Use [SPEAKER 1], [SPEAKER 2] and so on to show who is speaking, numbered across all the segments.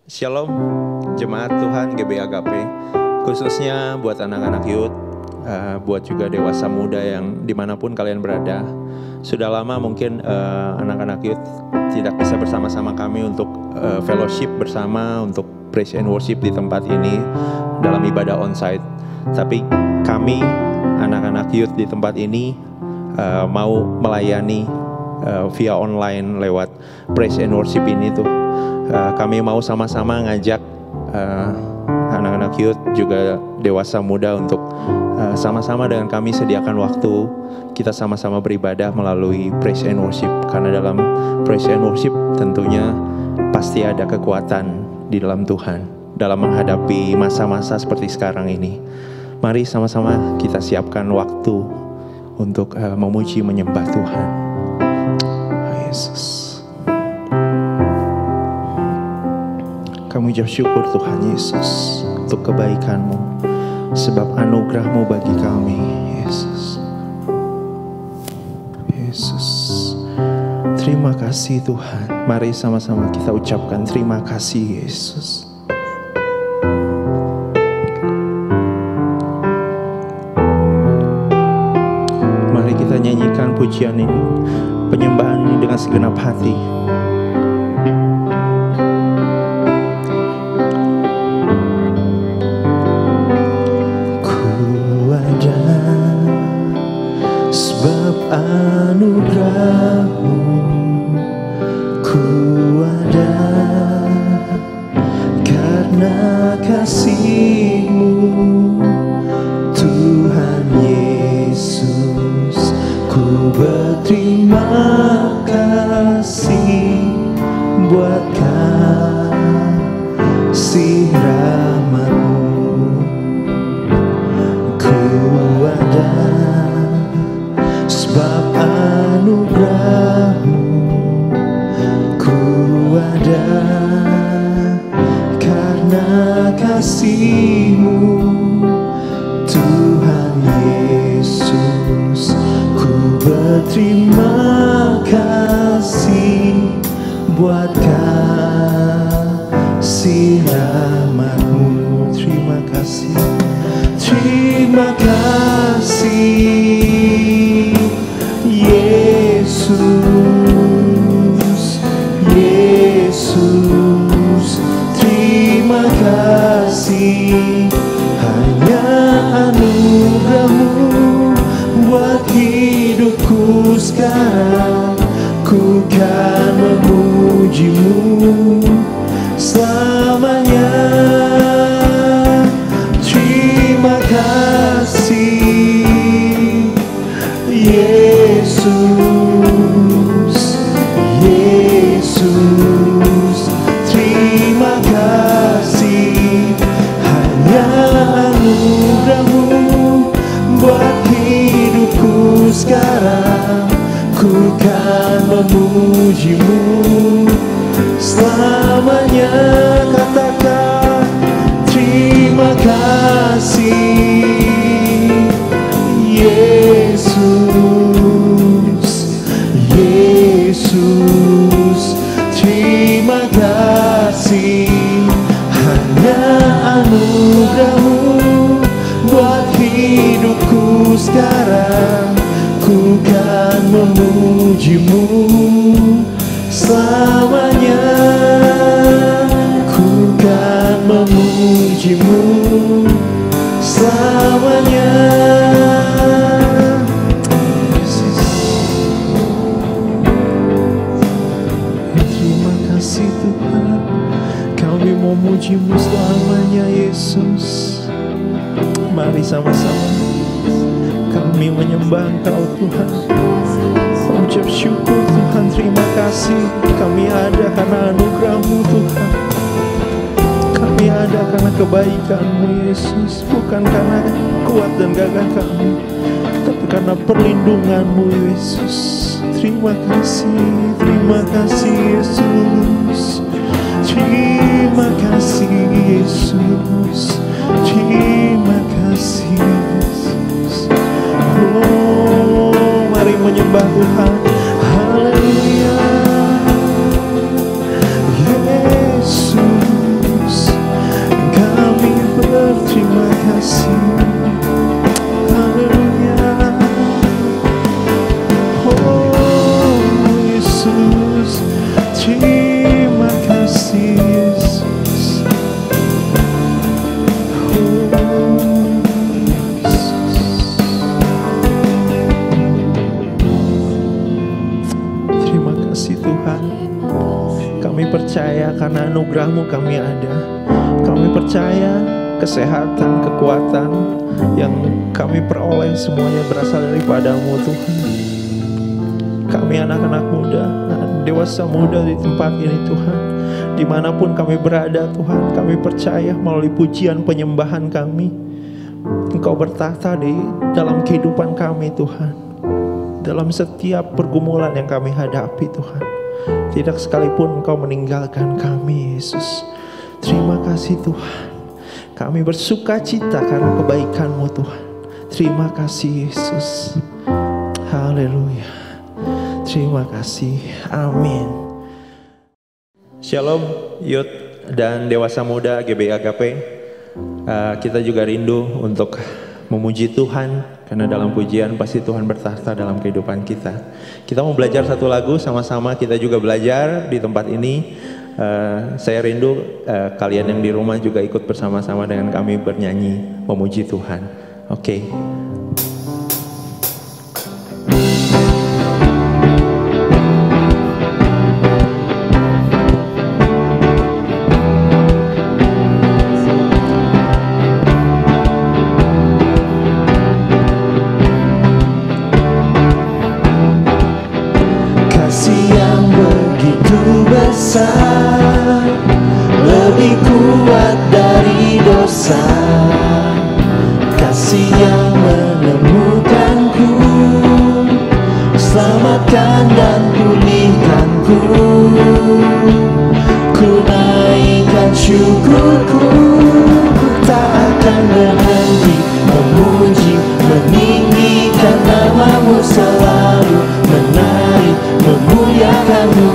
[SPEAKER 1] Shalom, jemaat Tuhan GB Agape, khususnya buat anak-anak youth, buat juga dewasa muda yang dimanapun kalian berada. Sudah lama mungkin anak-anak youth tidak bisa bersama-sama kami untuk fellowship bersama, untuk praise and worship di tempat ini dalam ibadah onsite. Tapi kami anak-anak youth di tempat ini mau melayani via online lewat praise and worship ini tuh. Kami mau sama-sama ngajak anak-anak youth juga dewasa muda untuk sama-sama dengan kami sediakan waktu kita sama-sama beribadah melalui praise and worship. Karena dalam praise and worship tentunya pasti ada kekuatan di dalam Tuhan dalam menghadapi masa-masa seperti sekarang ini. Mari sama-sama kita siapkan waktu untuk memuji menyembah Tuhan. Yesus, kami ucap syukur Tuhan Yesus untuk kebaikan-Mu, sebab anugerah-Mu bagi kami, Yesus. Yesus, terima kasih Tuhan. Mari sama-sama kita ucapkan terima kasih Yesus. Mari kita nyanyikan pujian ini, penyembahan ini dengan segenap hati. Anugerah-Mu ku ada, karena kasih-Mu Tuhan Yesus. Ku berterima kasih buat kasih rahmat-Mu. Ku ada sebab anugerah-Mu ku ada, karena kasih-Mu Tuhan Yesus. Ku berterima kasih buat kasih rahmat-Mu. Terima kasih, terima kasih Yesus, Yesus, terima kasih. Hanya anugerah-Mu buat hidupku sekarang. Ku kan memuji-Mu selamanya. Terima kasih Yesus, Yesus, terima kasih. Hanya anugerah-Mu buat hidupku sekarang. Ku kan memuji-Mu selamanya. Katakan terima kasih Yesus, Yesus, terima kasih. Hanya anugerah-Mu buat hidupku sekarang. Ku kan memuji-Mu selamanya. Ku kan memuji-Mu selamanya. Terima kasih Tuhan, kami memuji-Mu selamanya Yesus. Mari sama-sama kami menyembah Engkau Tuhan. Ucap syukur Tuhan, terima kasih. Kami ada karena anugerah-Mu Tuhan. Kami ada karena kebaikan-Mu Yesus. Bukan karena kuat dan gagah kami, tapi karena perlindungan-Mu Yesus. Terima kasih Yesus. Terima kasih Yesus. Terima kasih Yesus. Oh, mari menyembah Tuhan. Haleluya Yesus. karena anugerah-Mu kami ada. Kami percaya kesehatan, kekuatan yang kami peroleh semuanya berasal daripada-Mu Tuhan. Kami anak-anak muda, dewasa muda di tempat ini Tuhan, dimanapun kami berada Tuhan, kami percaya melalui pujian penyembahan kami, Engkau bertahta di dalam kehidupan kami Tuhan. Dalam setiap pergumulan yang kami hadapi Tuhan, tidak sekalipun Engkau meninggalkan kami Yesus. Terima kasih Tuhan. Kami bersuka cita karena kebaikan-Mu Tuhan. Terima kasih Yesus. Haleluya. Terima kasih. Amin. Shalom Youth dan Dewasa Muda GBI Agape. Kita juga rindu untuk memuji Tuhan, karena dalam pujian pasti Tuhan bertahta dalam kehidupan kita. Kita mau belajar satu lagu sama-sama, kita juga belajar di tempat ini. Saya rindu kalian yang di rumah juga ikut bersama-sama dengan kami bernyanyi memuji Tuhan. Oke.
[SPEAKER 2] Lebih kuat dari dosa, kasih yang menemukanku, selamatkan dan pulihkanku. Ku naikkan syukurku, ku tak akan berhenti memuji, meninggikan nama-Mu, selalu menari, memuliakan-Mu.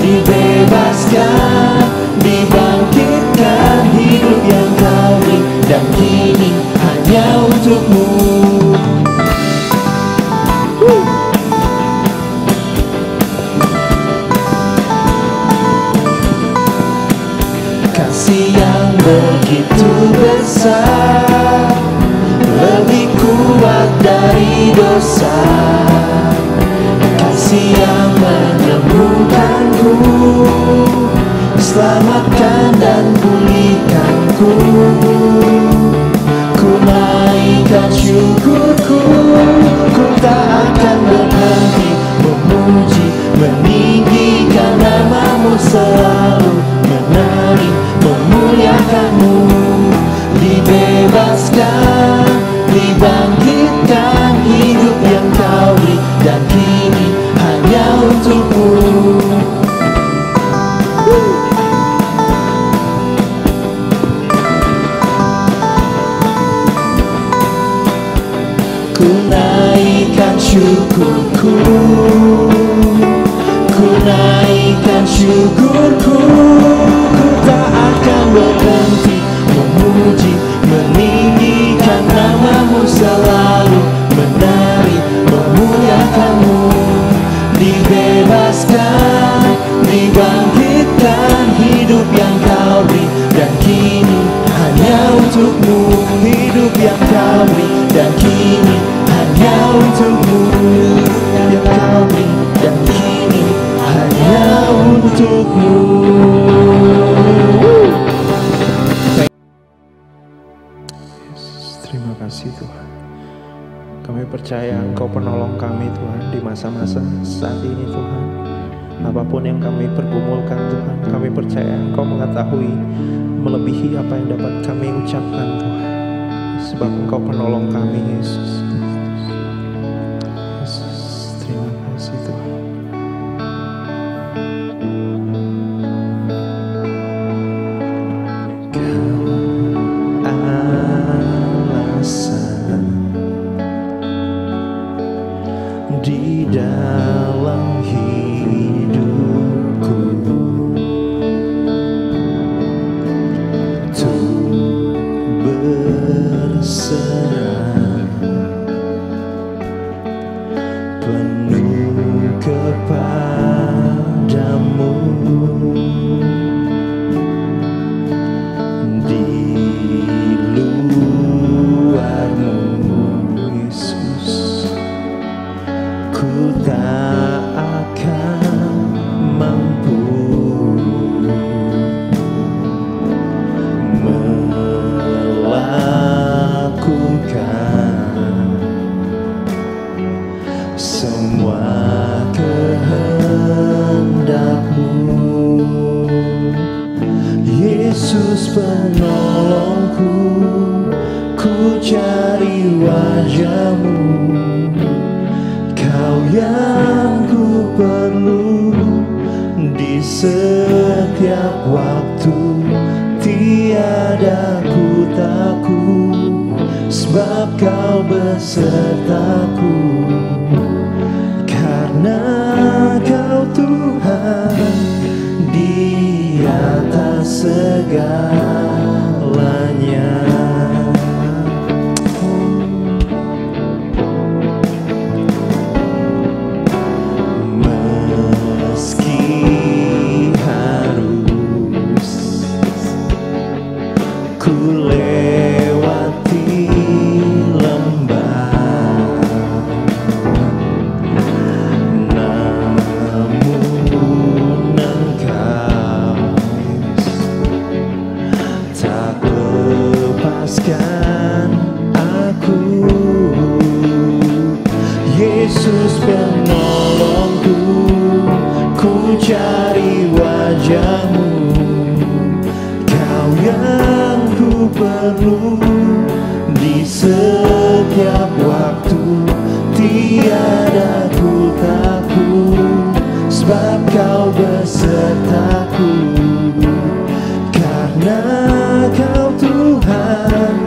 [SPEAKER 2] Dibebaskan, dibangkitkan, hidup yang Kau beri dan kini hanya untuk-Mu. Kasih yang begitu besar, lebih kuat dari dosa, kasih yang menemukanku, selamatkan dan pulihkanku. Ku naikkan syukurku, ku tak akan berhenti memuji, meninggikan nama-Mu, selalu menari, memuliakan-Mu. Dibebaskan, dibangkitkan, hidup yang Kau beri dan kini hanya untuk-Mu. Ku naikkan syukurku, ku naikkan syukurku, ku tak akan berhenti memuji, meninggikan nama-Mu, selalu menari, memuliakan-Mu. Dibebaskan, dibangkitkan, hidup yang Kau beri dan kini hanya untuk-Mu. Hidup yang Kau beri dan kini hanya untuk-Mu. Yang Kau beri dan kini hanya untuk-Mu.
[SPEAKER 1] Terima kasih Tuhan. Kami percaya Engkau penolong kami Tuhan di masa-masa saat ini Tuhan. Apapun yang kami pergumulkan Tuhan, kami percaya Engkau mengetahui melebihi apa yang dapat kami ucapkan Tuhan. Sebab Engkau penolong kami Yesus. Yesus, terima kasih Tuhan.
[SPEAKER 2] Di dalam hidupku, untuk berserah Yesus penolongku, ku cari wajah-Mu. Kau yang ku perlu di setiap waktu. Tiada ku takut, sebab Kau besertaku. Karena Kau Tuhan di atas segalanya. Meski harus ku lewati lembah, namun Engkau tak lepaskan aku. Yesus penolongku, ku cari wajah-Mu. Kau yang ku perlu di setiap waktu. Tiada ku takut, sebab Kau besertaku. Karena Kau Tuhan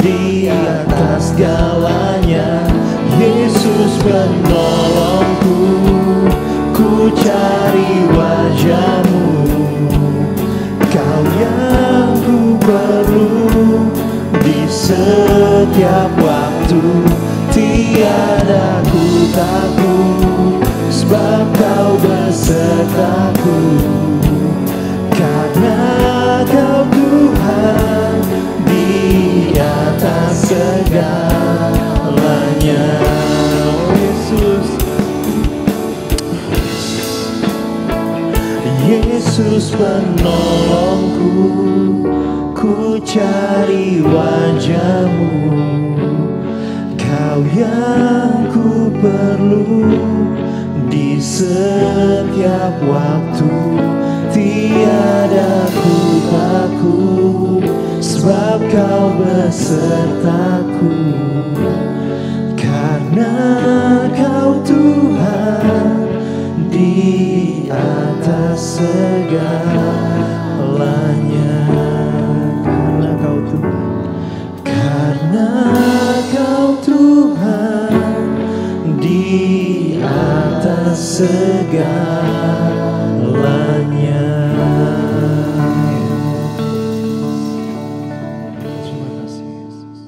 [SPEAKER 2] di atas segalanya. Yesus penolongku, ku cari wajah-Mu. Kau yang ku perlu di setiap waktu. Tiada ku takut, sebab Kau besertaku. Karena Kau Tuhan di atas segalanya. Oh Yesus, Yesus penolongku, ku cari wajah-Mu. Kau yang ku perlu di setiap waktu. Tiada ku takut, sebab Kau besertaku. Karena Kau Tuhan di atas segalanya. Karena Kau Tuhan, karena Kau Tuhan di atas segalanya. Terima kasih Yesus.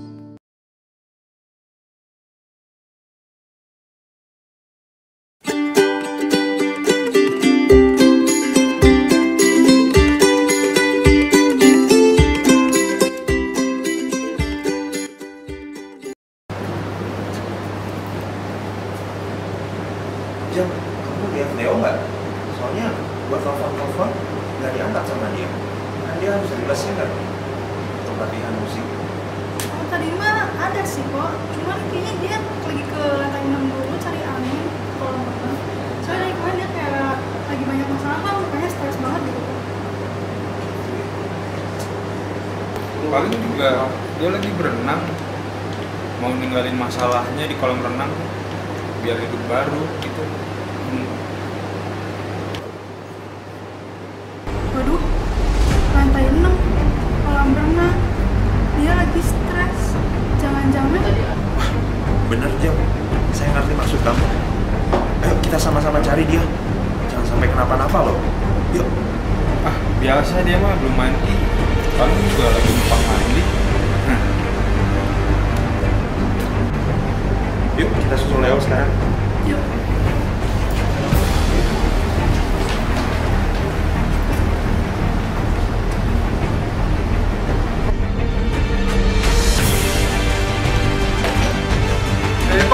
[SPEAKER 1] Jam, kamu lihat Leo nggak? Soalnya buat telepon-telepon nggak diangkat sama dia. Kan dia harus rilesin kan untuk latihan musik.
[SPEAKER 3] Oh, tadi mah ada sih kok, cuman kayaknya dia lagi ke lantai 6 dulu cari angin kalau makan. Soalnya dari kemarin dia kayak lagi banyak masalah kan, mukanya stres banget gitu.
[SPEAKER 4] Paling juga dia lagi berenang, mau ninggalin masalahnya di kolam renang biar hidup baru gitu.
[SPEAKER 3] Waduh, lantai 6 kolam renang, dia lagi stres. Jangan-jangan
[SPEAKER 1] Bener Jam, saya ngerti maksud kamu. Ayo kita sama-sama cari dia. Jangan sampai kenapa-napa loh. Yuk.
[SPEAKER 4] Ah, biasa dia mah belum mandi. Paling juga lagi numpang mandi.
[SPEAKER 1] Yuk kita susul Leo sekarang.
[SPEAKER 3] yuk.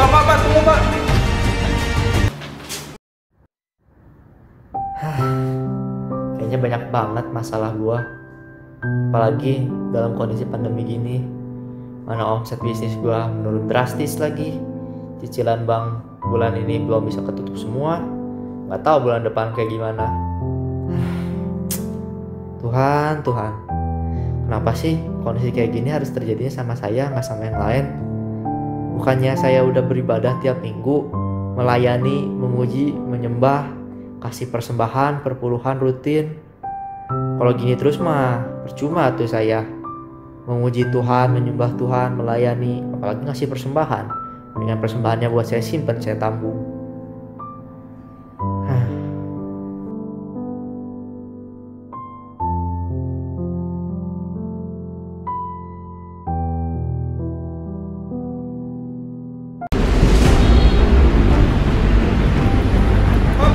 [SPEAKER 4] Pak, tunggu Pak.
[SPEAKER 5] Kayaknya banyak banget masalah gua. Apalagi dalam kondisi pandemi gini, mana omset bisnis gua menurun drastis lagi. Cicilan bank bulan ini belum bisa ketutup semua. Nggak tahu bulan depan kayak gimana. Tuhan, Kenapa sih kondisi kayak gini harus terjadinya sama saya, nggak sama yang lain? Bukannya saya udah beribadah tiap minggu, melayani, memuji, menyembah, kasih persembahan, perpuluhan rutin. Kalau gini terus mah percuma tuh saya memuji Tuhan, menyembah Tuhan, melayani, apalagi ngasih persembahan. Dengan persembahannya buat saya simpen, saya tabung.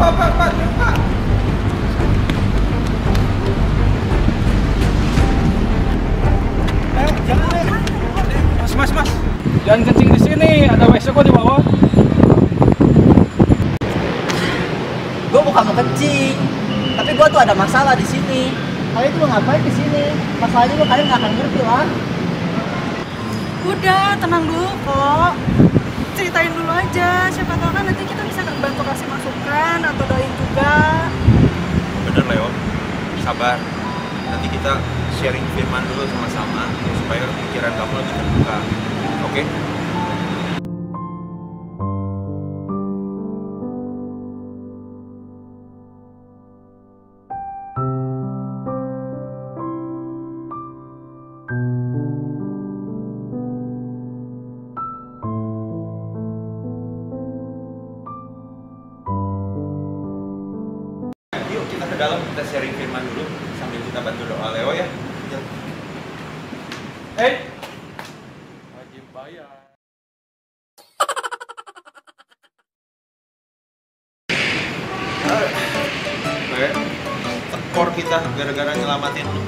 [SPEAKER 4] Pak. Mas.
[SPEAKER 6] Jangan kencing di sini, ada WC kok di bawah.
[SPEAKER 7] Gue bukan mau kencing, tapi gue tuh ada masalah di sini. Kalian tuh mau ngapain di sini? Masalahnya gue kalian nggak akan ngerti lah.
[SPEAKER 3] Udah, tenang dulu kok. Ceritain dulu aja, siapa tahu kan nanti kita bisa bantu kasih masukan atau doain juga.
[SPEAKER 1] Bener Leo, sabar. Nanti kita sharing firman dulu sama-sama supaya pikiran kamu lebih terbuka. Oke? Yuk kita ke dalam, kita sharing firman dulu sambil kita bantu doa Leo ya.
[SPEAKER 6] Wajib bayar.
[SPEAKER 1] Oke. Tekor kita gara-gara nyelamatin lu.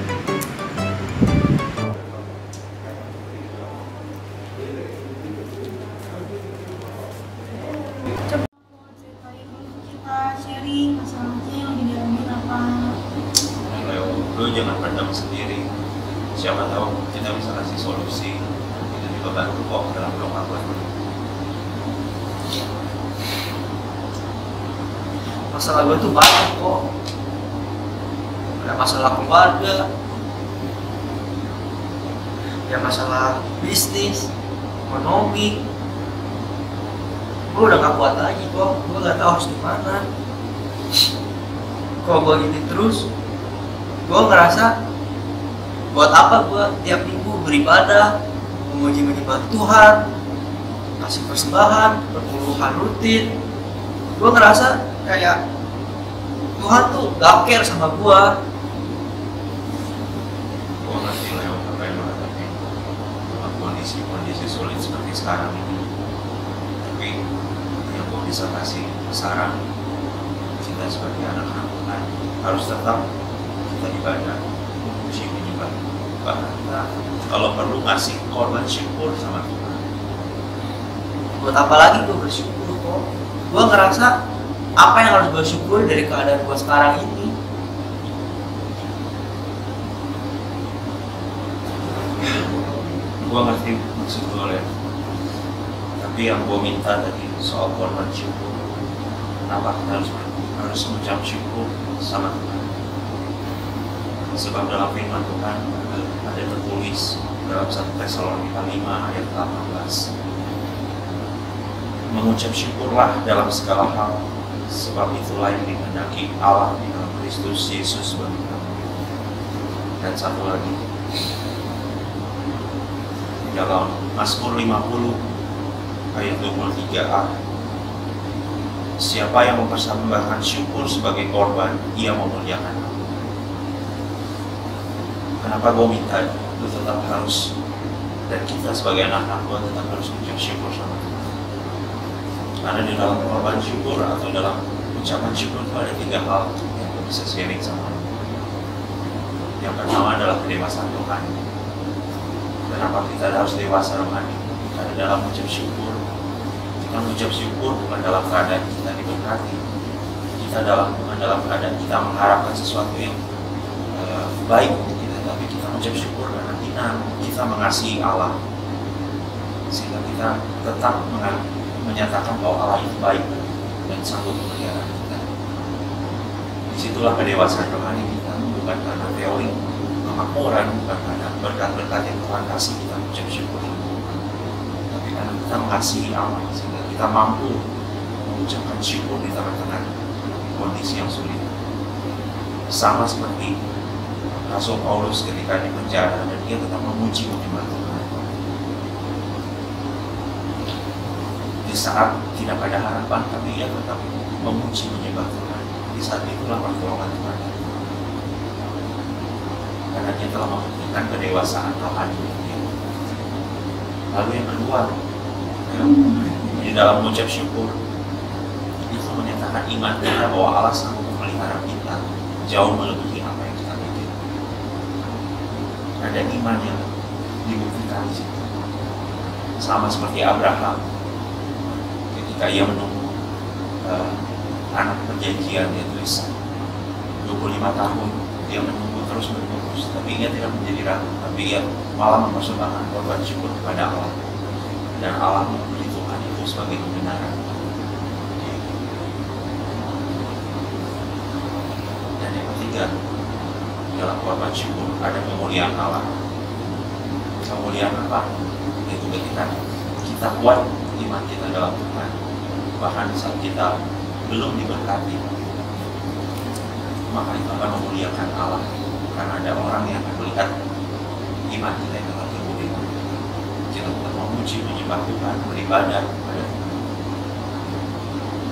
[SPEAKER 3] Coba ceritain kita sharing masalahnya yang dialamin apa.
[SPEAKER 1] Leo, lu jangan pendam sendiri. Siapa tahu kita bisa kasih solusi. Kita juga bantu kok dalam doa buat lu.
[SPEAKER 7] Masalah gue tuh banyak kok. Ada masalah keluarga, ya masalah bisnis, ekonomi. Gue udah gak kuat lagi kok. Gue gak tahu harus gimana. Kalau gue gini terus, gue ngerasa buat apa gue tiap minggu beribadah, memuji menyembah Tuhan, kasih persembahan, perpuluhan rutin. Gue ngerasa kayak Tuhan tuh gak care sama gue.
[SPEAKER 1] Gua ngerti Leo apa yang lo hadapin dalam kondisi sulit seperti sekarang ini. Tapi yang gua bisa kasih saran, kita sebagai anak-anak Tuhan harus tetap kita ibadah, memuji menyembah, bahkan kalau perlu ngasih korban syukur sama Tuhan.
[SPEAKER 7] Buat apa lagi gue bersyukur kok? Gue ngerasa apa yang harus gue syukuri dari keadaan gue sekarang ini?
[SPEAKER 1] Gua ngerti maksud lo Leo. Tapi yang gua minta tadi soal korban syukur, kenapa kita harus mengucap syukur sama Tuhan? Sebab dalam firman Tuhan ada tertulis dalam 1 Tesalonika 5 ayat 18. Mengucap syukurlah dalam segala hal, sebab itulah yang dikehendaki Allah di dalam Kristus Yesus bagi kamu. Dan satu lagi, dalam Mazmur 50 ayat 23a, siapa yang mempersembahkan syukur sebagai korban, ia memuliakan aku. Kenapa gue minta lu tetap harus, dan kita sebagai anak-anak gue tetap harus mengucap syukur sama Tuhan. Karena di dalam korban syukur atau dalam ucapan syukur itu ada 3 hal yang gue bisa sharing sama lu. Yang pertama adalah kedewasaan Tuhan. Kenapa kita harus dewasa rohani? Karena dalam mengucap syukur, kita mengucap syukur bukan dalam keadaan kita diberkati. Bukan dalam keadaan kita mengharapkan sesuatu yang baik untuk kita, tapi kita mengucap syukur karena kita mengasihi Allah, sehingga kita tetap menyatakan bahwa Allah itu baik dan sanggup memelihara kita. Disitulah kedewasaan rohani kita, bukan karena teori
[SPEAKER 8] kemakmuran bukan karena berkat-berkat yang Tuhan kasih kita mengucap syukur, tapi karena kita mengasihi Allah sehingga kita mampu mengucapkan syukur di tengah-tengah kondisi yang sulit. Sama seperti Rasul Paulus ketika di penjara dan dia tetap memuji menyembah Tuhan. Di saat tidak ada harapan, tapi ia tetap memuji menyembah Tuhan. Di saat itulah pertolongan Tuhan. Karena dia telah membuktikan kedewasaan rohani. Lalu yang kedua, ya, di dalam mengucap syukur itu menyatakan iman kita bahwa Allah sanggup memelihara kita jauh melebihi apa yang kita pikir. Ada iman yang dibuktikan di situ. Sama seperti Abraham ketika ia menunggu anak perjanjian yaitu Ishak. 25 tahun dia menunggu terus, tapi ia tidak menjadi ragu, tapi ia malah mempersembahkan korban syukur kepada Allah, dan Allah memperhitungkan itu sebagai kebenaran. Dan yang ketiga, dalam korban syukur ada kemuliaan Allah. Kemuliaan apa? Itu ketika kita kuat iman kita dalam Tuhan, bahkan saat kita belum diberkati, maka itu akan memuliakan Allah, karena ada orang yang akan melihat iman kita yang telah terbuka. Kita tetap memuji, menyembah Tuhan, beribadah kepada Tuhan,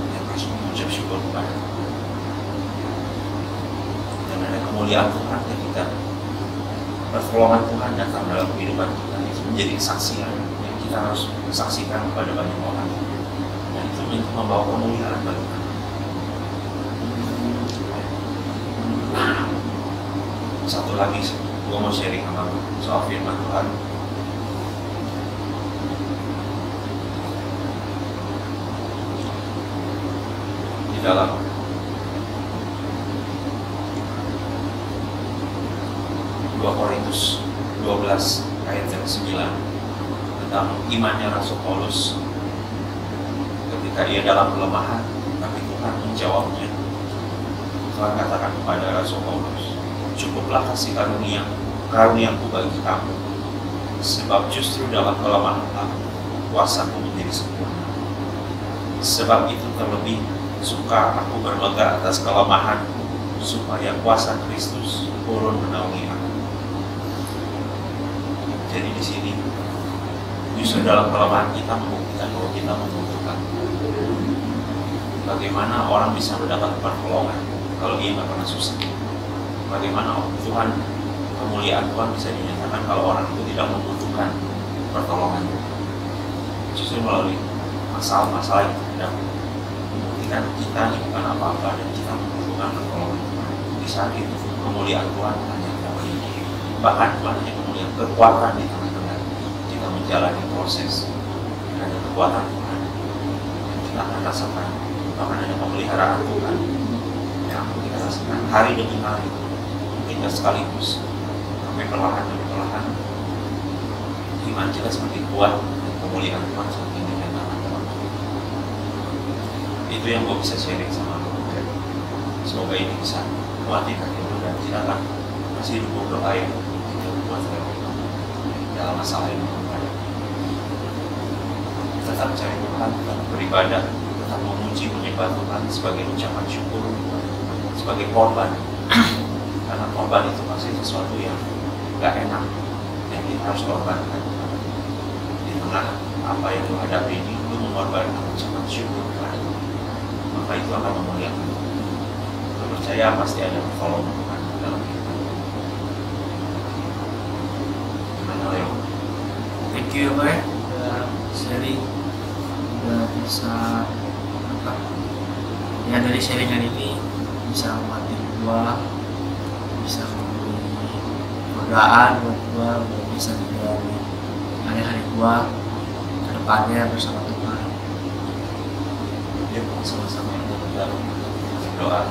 [SPEAKER 8] dan terus mengucap syukur kepada Tuhan. Dan ada kemuliaan Tuhan ketika pertolongan Tuhan datang dalam kehidupan kita, itu menjadi kesaksian yang kita harus saksikan kepada banyak orang, dan itu membawa kemuliaan bagi kita. Satu lagi, gue mau sharing sama lu soal firman Tuhan. Di dalam Korintus 12 ayat yang 9 tentang imannya Rasul Paulus ketika ia dalam kelemahan, tapi Tuhan menjawabnya. Tuhan katakan kepada Rasul Paulus, cukuplah kasih karuniaku bagi kamu, sebab justru dalam kelemahanlah kuasaku menjadi sempurna. Sebab itu terlebih suka aku bermegah atas kelemahanku, supaya kuasa Kristus turun menaungi aku. Jadi di sini justru dalam kelemahan kita membuktikan bahwa kita membutuhkan. Bagaimana orang bisa mendapat pertolongan kalau ia nggak pernah susah? Bagaimana Tuhan, kemuliaan Tuhan bisa dinyatakan kalau orang itu tidak membutuhkan pertolongan? Justru melalui masalah-masalah yang tidak membuktikan kita ini bukan apa-apa dan kita membutuhkan pertolongan Tuhan. Di saat itu kemuliaan Tuhan hanya dapat, bahkan Tuhan hanya kemuliaan kekuatan di tengah-tengah kita menjalani proses. Ada kekuatan Tuhan yang kita akan rasakan, bahkan ada pemeliharaan Tuhan yang akan kita rasakan hari demi hari. Kita sekaligus sampai perlahan demi perlahan iman kita semakin kuat dan kemuliaan Tuhan semakin dinyatakan. Itu yang gue bisa sharing sama lo. Semoga ini bisa menguatkan itu dan tidak akan masih berdoa yang kita buat dalam masalah ini. Tetap cari Tuhan, tetap beribadah, tetap memuji menyembah Tuhan sebagai ucapan syukur, sebagai korban. Karena korban itu pasti sesuatu yang gak enak yang kita harus korbankan. Di tengah apa yang lo hadapi ini, lo mengorbankan ucapan syukur kepada Tuhan, maka itu akan memuliakan. Lo percaya pasti ada pertolongan Tuhan dalam hidup. Gimana Leo?
[SPEAKER 7] Thank you ya, udah sharing, udah bisa apa ya, dari sharingan ini bisa nguatin gua, bisa memberi godaan buat gua untuk bisa menjalani hari-hari gua ke depannya bersama Tuhan.
[SPEAKER 8] Ya, sama-sama yang berdoa.